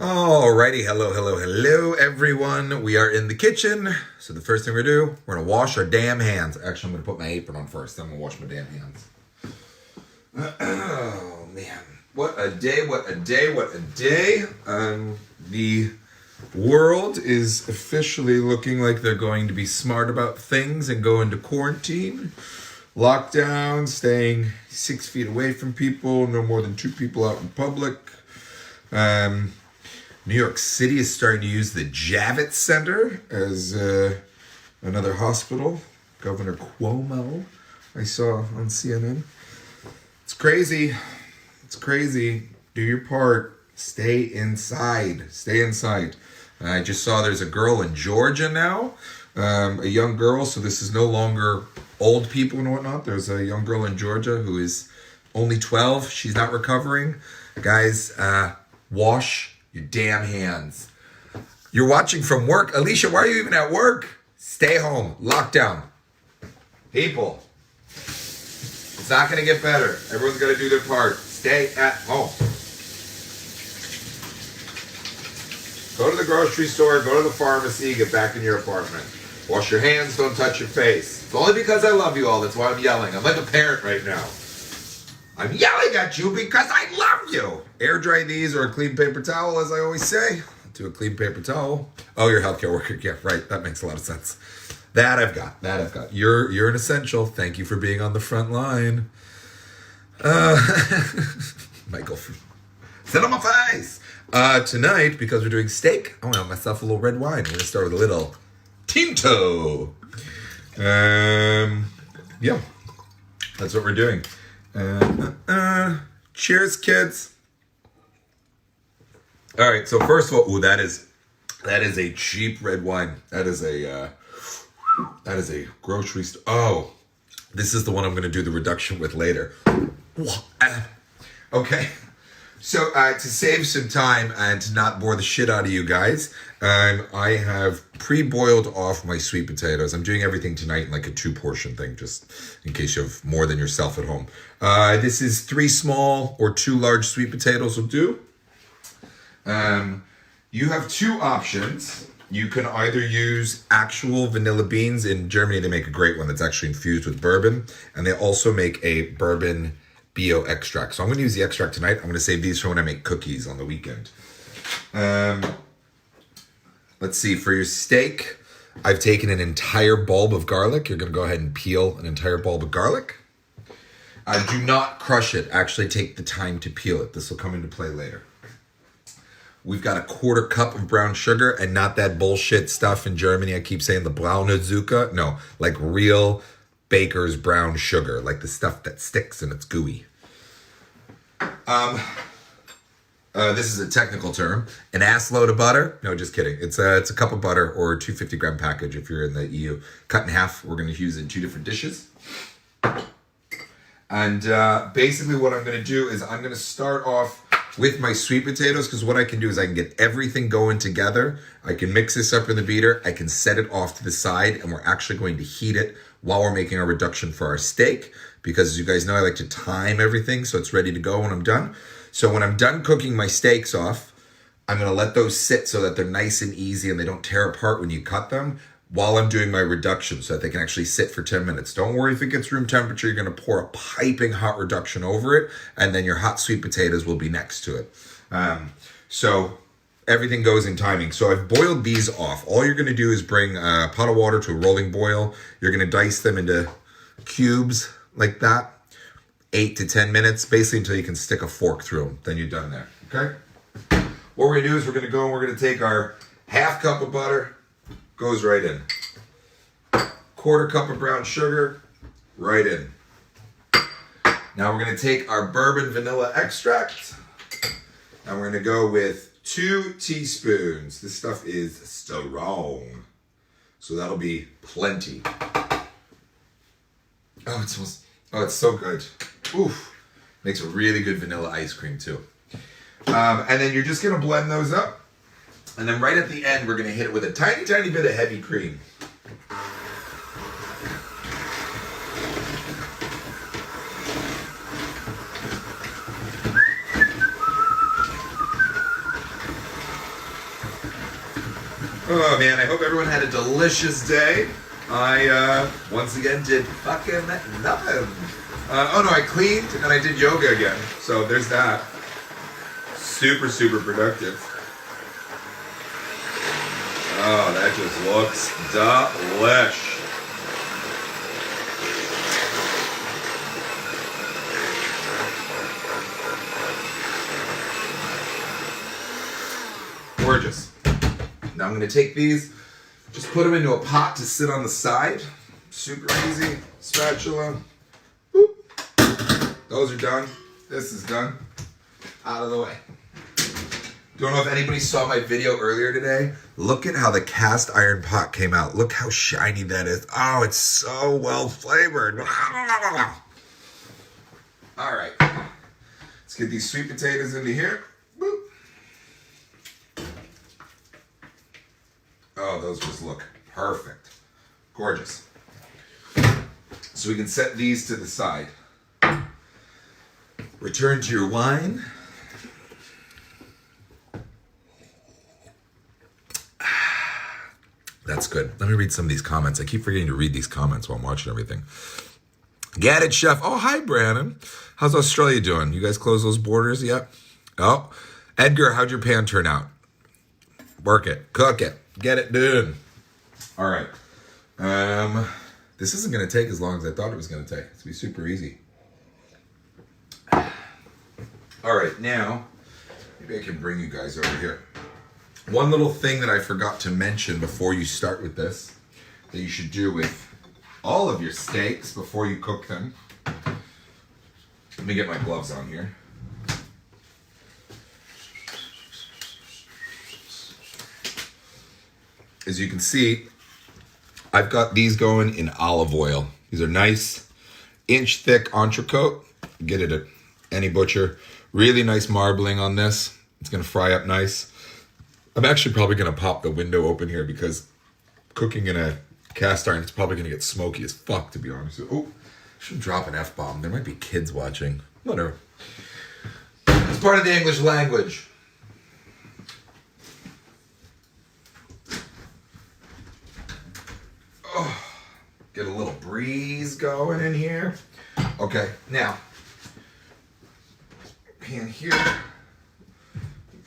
Alrighty, hello, everyone. We are in the kitchen. So the first thing we're gonna do, we're gonna wash our damn hands. Actually, I'm gonna put my apron on first. Then I'm gonna wash my damn hands. Oh man, what a day! The world is officially looking like they're going to be smart about things and go into quarantine, lockdown, staying 6 feet away from people, no more than 2 people out in public. New York City is starting to use the Javits Center as another hospital. Governor Cuomo, I saw on CNN. It's crazy. Do your part. Stay inside. I just saw there's a girl in Georgia now, a young girl. So this is no longer old people and whatnot. There's a young girl in Georgia who is only 12. She's not recovering. Guys, wash your damn hands. You're watching from work. Alicia, why are you even at work? Stay home. Lockdown. People. It's not going to get better. Everyone's got to do their part. Stay at home. Go to the grocery store. Go to the pharmacy. Get back in your apartment. Wash your hands. Don't touch your face. It's only because I love you all. That's why I'm yelling. I'm like a parent right now. I'm yelling at you because I love you. Air dry these or a clean paper towel, as I always say. Do a clean paper towel. Oh, you're a healthcare worker. Yeah, right. That makes a lot of sense. That I've got. You're an essential. Thank you for being on the front line. Michael, sit on my face. Tonight, because we're doing steak, I want to have myself a little red wine. We're going to start with a little Tinto. Yeah, that's what we're doing. Cheers, kids. All right, so first of all, that is a cheap red wine. That is a grocery store. Oh, this is the one I'm going to do the reduction with later. Okay, so to save some time and to not bore the shit out of you guys, I have pre-boiled off my sweet potatoes. I'm doing everything tonight in like a 2-portion thing, just in case you have more than yourself at home. This is 3 small or 2 large sweet potatoes will do. You have 2 options. You can either use actual vanilla beans. In Germany, they make a great one that's actually infused with bourbon. And they also make a bourbon BO extract. So I'm going to use the extract tonight. I'm going to save these for when I make cookies on the weekend. Let's see. For your steak, I've taken an entire bulb of garlic. You're going to go ahead and peel an entire bulb of garlic. Do not crush it. Actually take the time to peel it. This will come into play later. We've got a 1/4 cup of brown sugar, and not that bullshit stuff in Germany. I keep saying the braune Zucker. No, like real baker's brown sugar, like the stuff that sticks and it's gooey. This is a technical term. An ass load of butter. No, just kidding. It's a cup of butter or a 250-gram package if you're in the EU. Cut in half. We're going to use it in 2 different dishes. And basically what I'm going to do is I'm going to start off with my sweet potatoes, because what I can do is I can get everything going together. I can mix this up in the beater. I can set it off to the side, and we're actually going to heat it while we're making our reduction for our steak, because as you guys know, I like to time everything so it's ready to go when I'm done. So when I'm done cooking my steaks off, I'm going to let those sit so that they're nice and easy and they don't tear apart when you cut them, while I'm doing my reduction, so that they can actually sit for 10 minutes. Don't worry if it gets room temperature. You're going to pour a piping hot reduction over it, and then your hot sweet potatoes will be next to it. So everything goes in timing. So I've boiled these off. All you're going to do is bring a pot of water to a rolling boil. You're going to dice them into cubes like that, 8 to 10 minutes, basically until you can stick a fork through them. Then you're done there, okay? What we're going to do is we're going to go and we're going to take our 1/2 cup of butter, goes right in. 1/4 cup of brown sugar, right in. Now we're going to take our bourbon vanilla extract, and we're going to go with 2 teaspoons. This stuff is strong, so that'll be plenty. Oh, it smells. Oh, it's so good. Oof. Makes a really good vanilla ice cream too. And then you're just going to blend those up. And then right at the end, we're going to hit it with a tiny, tiny bit of heavy cream. Oh man, I hope everyone had a delicious day. I once again did fucking nothing. Oh no, I cleaned and I did yoga again. So there's that. Super, super productive. Oh, that just looks delish. Gorgeous. Now I'm going to take these, just put them into a pot to sit on the side. Super easy. Spatula. Boop. Those are done. This is done. Out of the way. Don't know if anybody saw my video earlier today. Look at how the cast iron pot came out. Look how shiny that is. Oh, it's so well flavored. All right. Let's get these sweet potatoes into here. Boop. Oh, those just look perfect. Gorgeous. So we can set these to the side. Return to your wine. That's good. Let me read some of these comments. I keep forgetting to read these comments while I'm watching everything. Get it, chef. Oh, hi, Brandon. How's Australia doing? You guys close those borders yet? Oh, Edgar, how'd your pan turn out? Work it. Cook it. Get it done. All right. This isn't going to take as long as I thought it was going to take. It's going to be super easy. All right. Now, maybe I can bring you guys over here. One little thing that I forgot to mention before you start with this, that you should do with all of your steaks before you cook them. Let me get my gloves on here. As you can see, I've got these going in olive oil. These are nice, inch-thick entrecote. Get it at any butcher. Really nice marbling on this. It's going to fry up nice. I'm actually probably going to pop the window open here because cooking in a cast iron, it's probably going to get smoky as fuck, to be honest. Oh, I shouldn't drop an F-bomb. There might be kids watching. Whatever. It's part of the English language. Oh, get a little breeze going in here. Okay, now, pan here.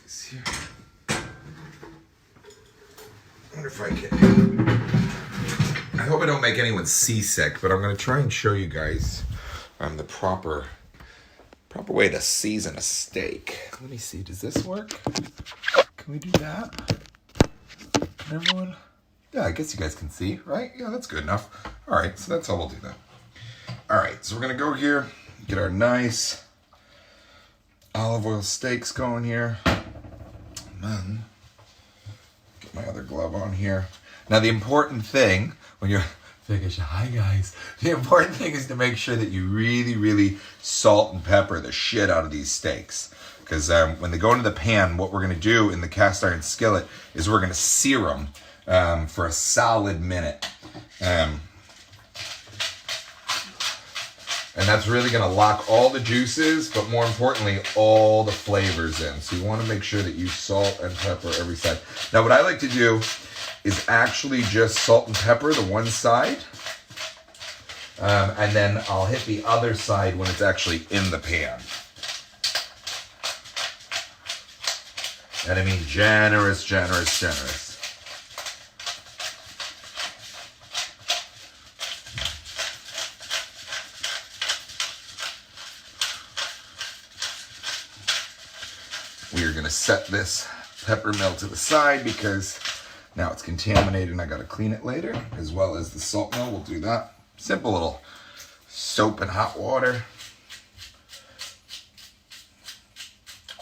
This here. I wonder if I can. I hope I don't make anyone seasick, but I'm going to try and show you guys the proper way to season a steak. Let me see. Does this work? Can we do that? Can everyone? Yeah, I guess you guys can see, right? Yeah, that's good enough. All right, so that's how we'll do that. All right, so we're going to go here, get our nice olive oil steaks going here. And then get my other glove on here. Now, the important thing when you're fish, hi guys. The important thing is to make sure that you really, really salt and pepper the shit out of these steaks. Because when they go into the pan, what we're going to do in the cast iron skillet is we're going to sear them for a solid minute. And that's really going to lock all the juices, but more importantly, all the flavors in. So you want to make sure that you salt and pepper every side. Now, what I like to do is actually just salt and pepper the one side. And then I'll hit the other side when it's actually in the pan. And I mean generous, generous, generous. We are going to set this pepper mill to the side because now it's contaminated and I got to clean it later, as well as the salt mill. We'll do that. Simple little soap and hot water.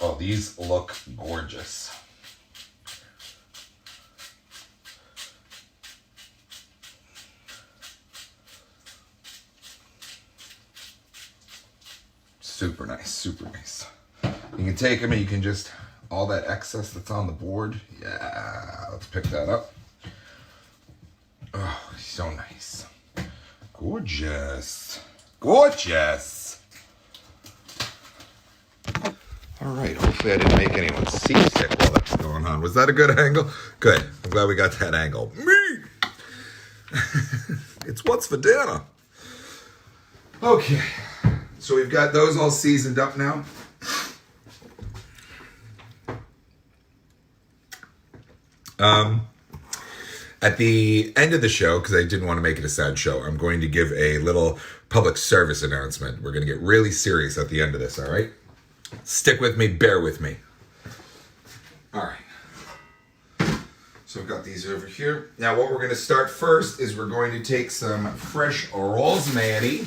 Oh, these look gorgeous. Super nice, super nice. You can take them and you can just, all that excess that's on the board, yeah, let's pick that up. Oh, so nice. Gorgeous. Gorgeous. All right, hopefully I didn't make anyone seasick while that's going on. Was that a good angle? Good. I'm glad we got that angle. Me! It's what's for dinner. Okay. So we've got those all seasoned up now. At the end of the show, because I didn't want to make it a sad show, I'm going to give a little public service announcement. We're going to get really serious at the end of this, all right? Stick with me, bear with me. All right. So I've got these over here. Now what we're going to start first is we're going to take some fresh rosemary.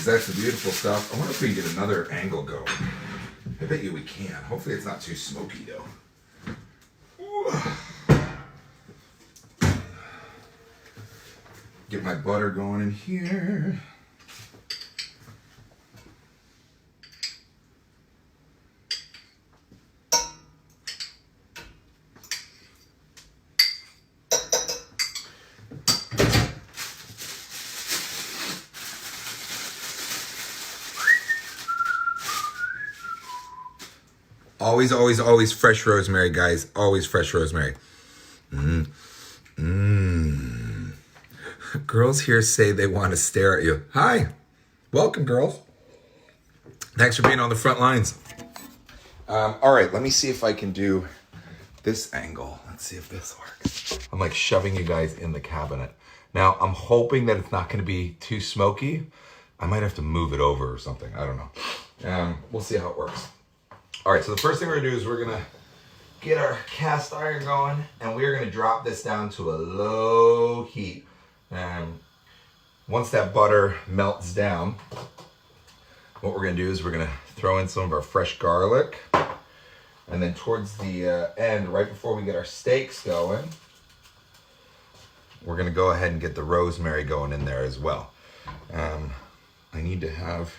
That's the beautiful stuff. I wonder if we can get another angle going. I bet you we can. Hopefully it's not too smoky though. Ooh. Get my butter going in here. Always, always, always fresh rosemary, guys. Always fresh rosemary. Girls here say they want to stare at you. Hi. Welcome, girls. Thanks for being on the front lines. All right, let me see if I can do this angle. Let's see if this works. I'm like shoving you guys in the cabinet. Now, I'm hoping that it's not going to be too smoky. I might have to move it over or something. I don't know. We'll see how it works. All right, so the first thing we're gonna do is we're gonna get our cast iron going, and we're gonna drop this down to a low heat. Once that butter melts down, what we're gonna do is we're gonna throw in some of our fresh garlic, and then towards the end, right before we get our steaks going, we're gonna go ahead and get the rosemary going in there as well. I need to have...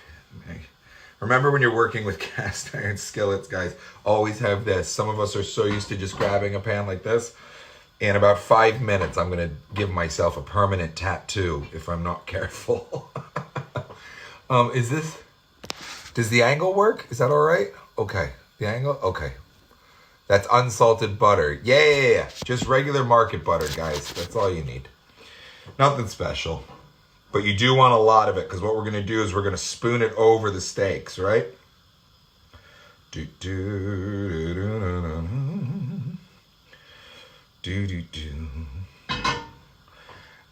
Remember when you're working with cast iron skillets, guys, always have this. Some of us are so used to just grabbing a pan like this. In about 5 minutes, I'm going to give myself a permanent tattoo if I'm not careful. Does the angle work? Is that all right? Okay. The angle? Okay. That's unsalted butter. Yeah. Just regular market butter, guys. That's all you need. Nothing special. But you do want a lot of it, because what we're going to do is we're going to spoon it over the steaks, right?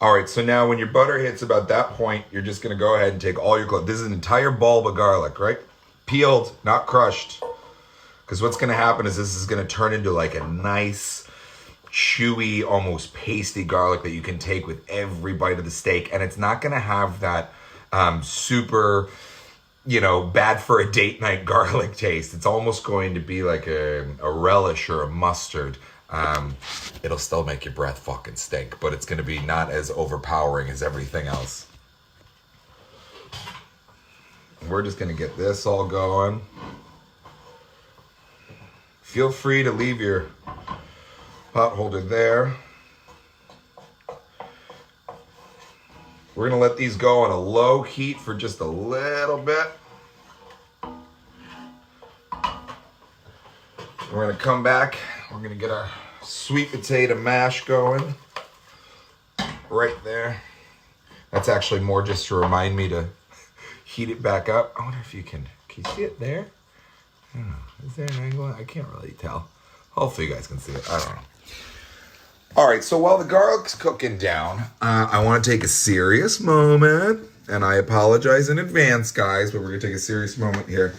All right, so now when your butter hits about that point, you're just going to go ahead and take all your cloves. This is an entire bulb of garlic, right? Peeled, not crushed. Because what's going to happen is this is going to turn into like a nice... chewy, almost pasty garlic that you can take with every bite of the steak, and it's not going to have that super, bad for a date night garlic taste. It's almost going to be like a relish or a mustard. It'll still make your breath fucking stink, but it's going to be not as overpowering as everything else. We're just going to get this all going. Feel free to leave your pot holder there. We're gonna let these go on a low heat for just a little bit. We're gonna come back. We're gonna get our sweet potato mash going. Right there. That's actually more just to remind me to heat it back up. I wonder if you can you see it there? I don't know. Is there an angle? I can't really tell. Hopefully you guys can see it. I don't know. All right, so while the garlic's cooking down, I want to take a serious moment, and I apologize in advance, guys, but we're going to take a serious moment here.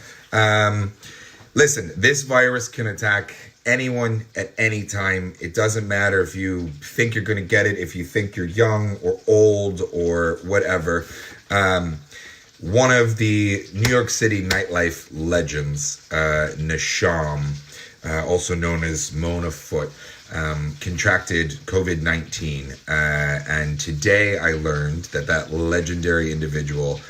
Listen, this virus can attack anyone at any time. It doesn't matter if you think you're going to get it, if you think you're young or old or whatever. One of the New York City nightlife legends, Nisham, also known as Mona Foot, contracted COVID-19, and today I learned that legendary individual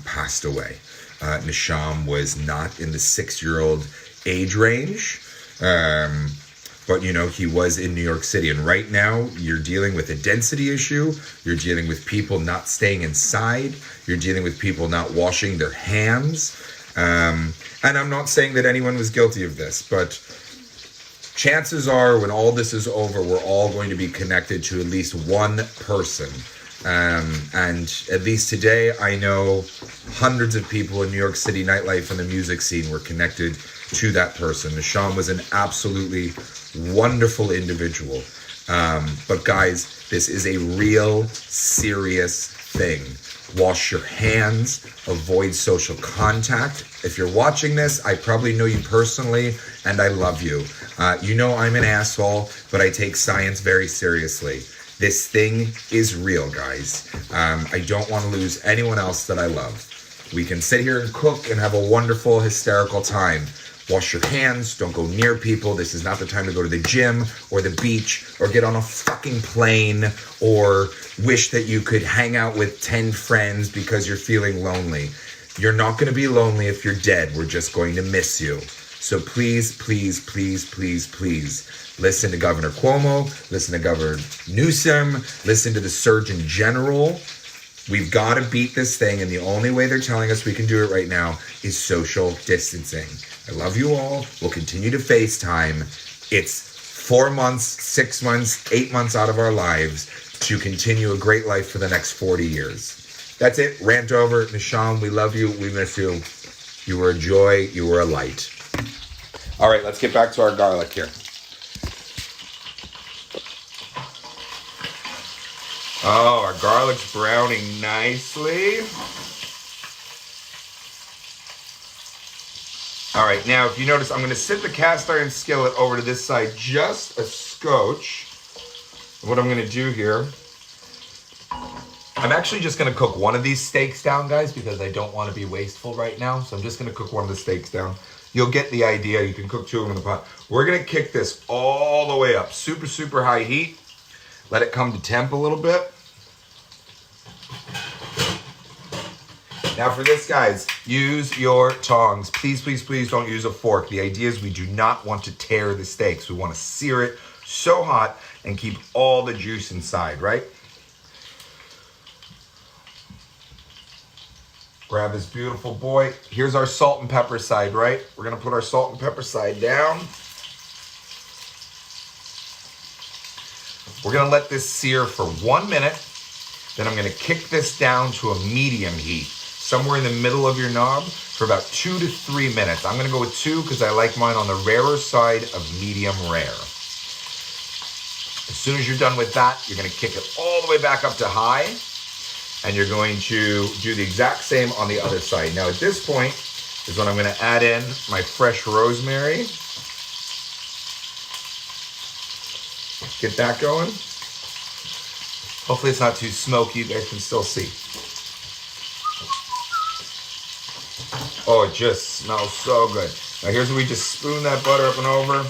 passed away. Nisham was not in the 6-year-old age range, but he was in New York City, and right now you're dealing with a density issue, you're dealing with people not staying inside, you're dealing with people not washing their hands, and I'm not saying that anyone was guilty of this, but chances are when all this is over, we're all going to be connected to at least one person. And at least today, I know hundreds of people in New York City nightlife and the music scene were connected to that person. Nisham was an absolutely wonderful individual. But guys, this is a real serious thing. Wash your hands, avoid social contact. If you're watching this, I probably know you personally, and I love you. You know I'm an asshole, but I take science very seriously. This thing is real, guys. I don't want to lose anyone else that I love. We can sit here and cook and have a wonderful, hysterical time. Wash your hands, don't go near people. This is not the time to go to the gym or the beach or get on a fucking plane or wish that you could hang out with 10 friends because you're feeling lonely. You're not going to be lonely if you're dead. We're just going to miss you. So please, please, please, please, please listen to Governor Cuomo, listen to Governor Newsom, listen to the Surgeon General. We've got to beat this thing, and the only way they're telling us we can do it right now is social distancing. I love you all. We'll continue to FaceTime. It's 4 months, 6 months, 8 months out of our lives to continue a great life for the next 40 years. That's it. Rant over. Nisham, we love you. We miss you. You were a joy. You were a light. All right, let's get back to our garlic here. Oh, our garlic's browning nicely. All right, now if you notice, I'm going to sit the cast iron skillet over to this side just a scotch. What I'm going to do here, I'm actually just going to cook one of these steaks down, guys, because I don't want to be wasteful right now. So I'm just going to cook one of the steaks down. You'll get the idea. You can cook 2 of them in the pot. We're going to kick this all the way up. Super, super high heat. Let it come to temp a little bit. Now for this, guys, use your tongs. Please, please, please don't use a fork. The idea is we do not want to tear the steaks. We want to sear it so hot and keep all the juice inside, right? Grab this beautiful boy. Here's our salt and pepper side, right? We're going to put our salt and pepper side down. We're going to let this sear for 1 minute. Then I'm going to kick this down to a medium heat, somewhere in the middle of your knob, for about 2 to 3 minutes. I'm going to go with 2 because I like mine on the rarer side of medium rare. As soon as you're done with that, you're going to kick it all the way back up to high, and you're going to do the exact same on the other side. Now at this point is when I'm going to add in my fresh rosemary. Get that going. Hopefully it's not too smoky. You guys can still see. Oh, it just smells so good. Now here's where we just spoon that butter up and over.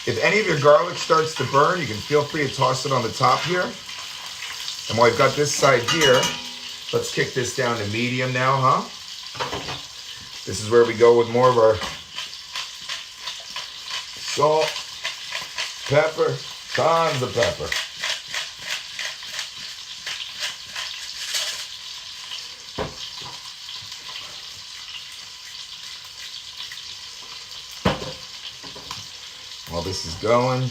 If any of your garlic starts to burn, you can feel free to toss it on the top here. And while I've got this side here, let's kick this down to medium now, huh? This is where we go with more of our salt, pepper, tons of pepper. While this is going,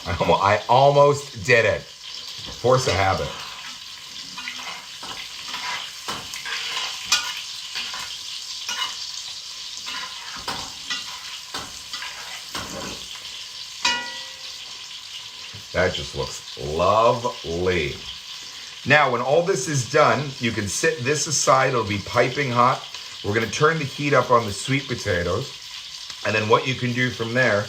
I almost did it. Force of habit. That just looks lovely. Now, when all this is done, you can sit this aside. It'll be piping hot. We're going to turn the heat up on the sweet potatoes. And then what you can do from there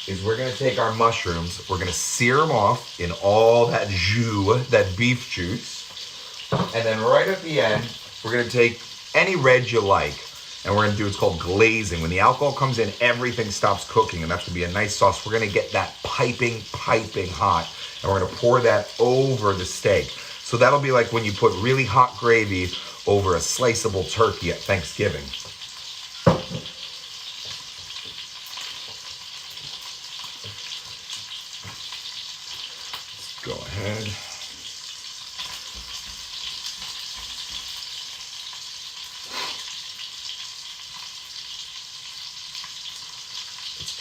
is we're going to take our mushrooms. We're going to sear them off in all that jus, that beef juice. And then right at the end, we're going to take any red you like. And we're going to do, it's called glazing. When the alcohol comes in, everything stops cooking. And that's going to be a nice sauce. We're going to get that piping hot. And we're going to pour that over the steak. So that'll be like when you put really hot gravy over a sliceable turkey at Thanksgiving. Let's go ahead.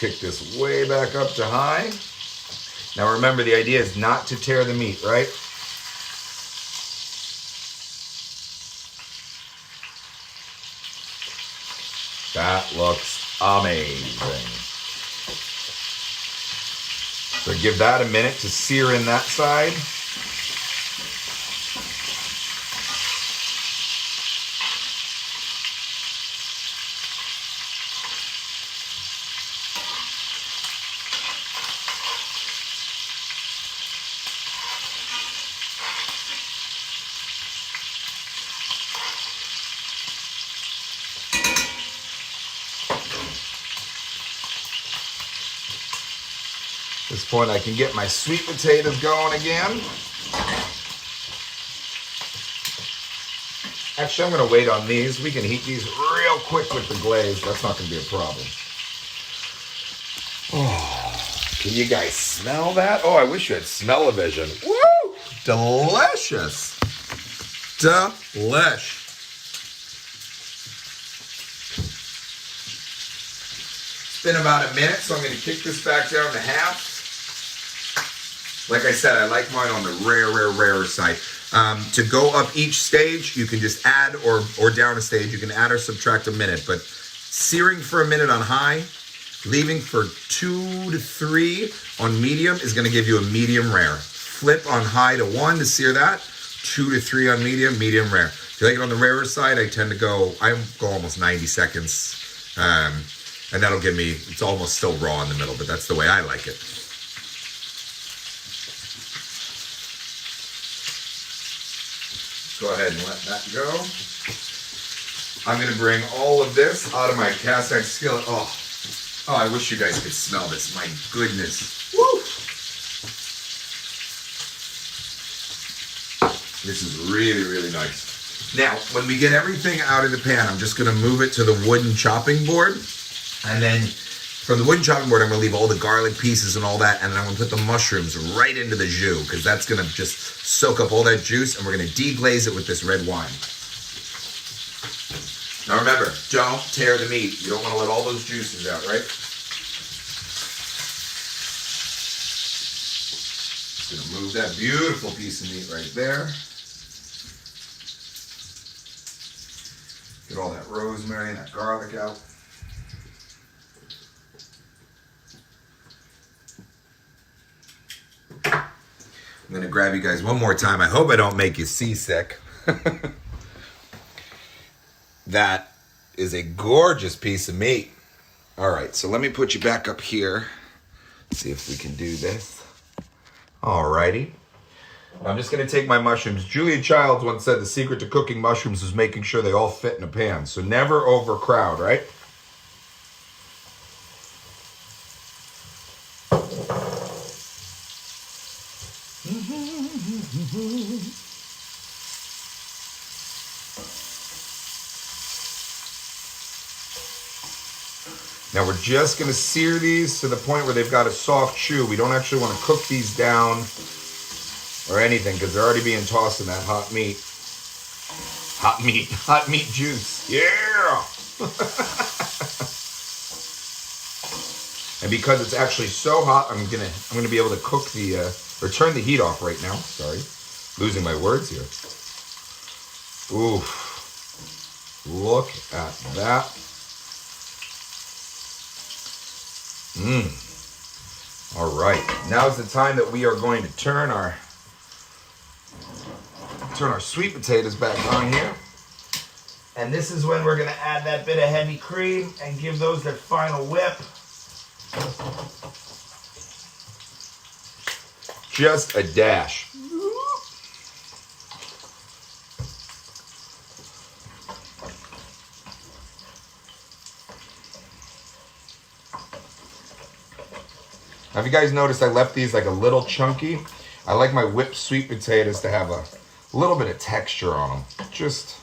Kick this way back up to high. Now remember, the idea is not to tear the meat, right? That looks amazing. So give that a minute to sear in that side. At this point, I can get my sweet potatoes going again. Actually, I'm going to wait on these. We can heat these real quick with the glaze. That's not going to be a problem. Oh, can you guys smell that? Oh, I wish you had smell-o-vision. Woo! Delicious. Delish. It's been about a minute, so I'm going to kick this back down to half. Like I said, I like mine on the rarer side. To go up each stage, you can just add or down a stage. You can add or subtract a minute. But searing for a minute on high, leaving for 2 to 3 on medium is going to give you a medium rare. Flip on high to 1 to sear that. 2 to 3 on medium, medium rare. If you like it on the rarer side, I go almost 90 seconds. And that'll give me, it's almost still raw in the middle, but that's the way I like it. Go ahead and let that go. I'm going to bring all of this out of my cast iron skillet. Oh, I wish you guys could smell this. My goodness. Woo! This is really, really nice. Now, when we get everything out of the pan, I'm just going to move it to the wooden chopping board. And then from the wooden chopping board, I'm going to leave all the garlic pieces and all that. And then I'm going to put the mushrooms right into the jus, because that's going to just soak up all that juice. And we're going to deglaze it with this red wine. Now remember, don't tear the meat. You don't want to let all those juices out, right? Just going to move that beautiful piece of meat right there. Get all that rosemary and that garlic out. I'm going to grab you guys one more time. I hope I don't make you seasick. That is a gorgeous piece of meat. All right, so let me put you back up here. See if we can do this. All righty. I'm just going to take my mushrooms. Julia Childs once said the secret to cooking mushrooms is making sure they all fit in a pan. So never overcrowd, right? Now we're just going to sear these to the point where they've got a soft chew. We don't actually want to cook these down or anything because they're already being tossed in that hot meat. Hot meat juice. Yeah! And because it's actually so hot, I'm gonna be able to cook or turn the heat off right now. Sorry, losing my words here. Oof! Look at that. All right, now's the time that we are going to turn our sweet potatoes back on here. And this is when we're going to add that bit of heavy cream and give those that final whip. Just a dash. Have you guys noticed I left these like a little chunky? I like my whipped sweet potatoes to have a little bit of texture on them. Just,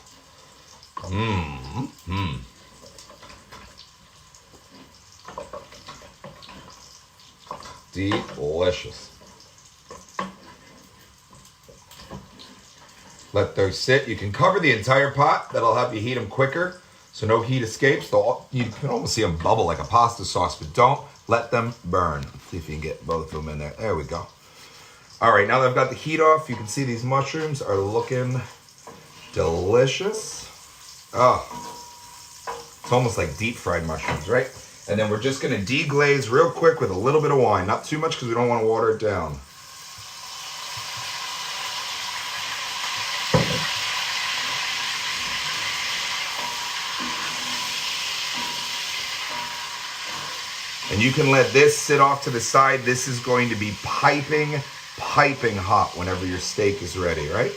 delicious. Let those sit. You can cover the entire pot. That'll help you heat them quicker so no heat escapes. You can almost see them bubble like a pasta sauce, but don't let them burn. Let's see if you can get both of them in there. There we go. All right, now that I've got the heat off, you can see these mushrooms are looking delicious. Oh, it's almost like deep fried mushrooms, right? And then we're just gonna deglaze real quick with a little bit of wine. Not too much because we don't want to water it down. And you can let this sit off to the side. This is going to be piping hot whenever your steak is ready, right?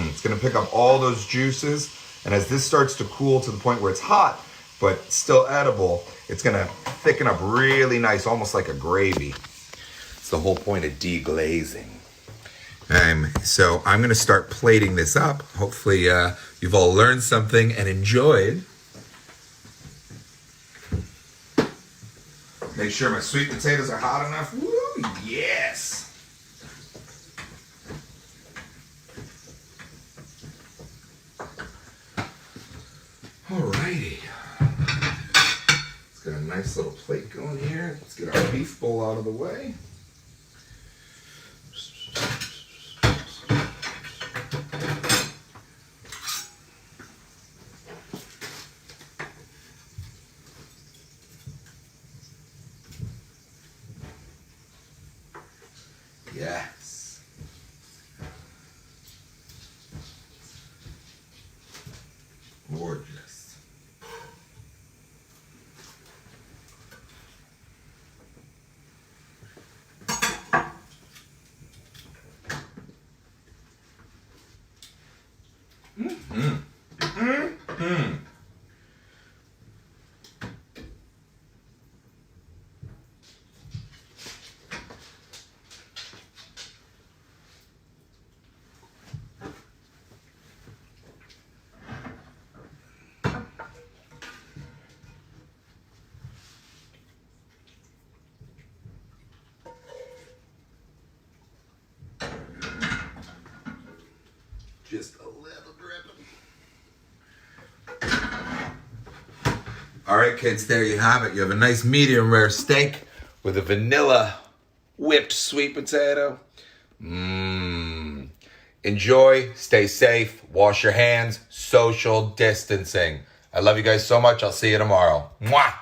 It's gonna pick up all those juices. And as this starts to cool to the point where it's hot, but still edible, it's gonna thicken up really nice, almost like a gravy. It's the whole point of deglazing. So I'm gonna start plating this up. Hopefully you've all learned something and enjoyed. Make sure my sweet potatoes are hot enough. Woo, yes! Alrighty. Let's get a nice little plate going here. Let's get our beef bowl out of the way. Yes. Gorgeous. Just a little dripping. All right, kids, there you have it. You have a nice medium rare steak with a vanilla whipped sweet potato. Enjoy, stay safe, wash your hands, social distancing. I love you guys so much. I'll see you tomorrow. Mwah!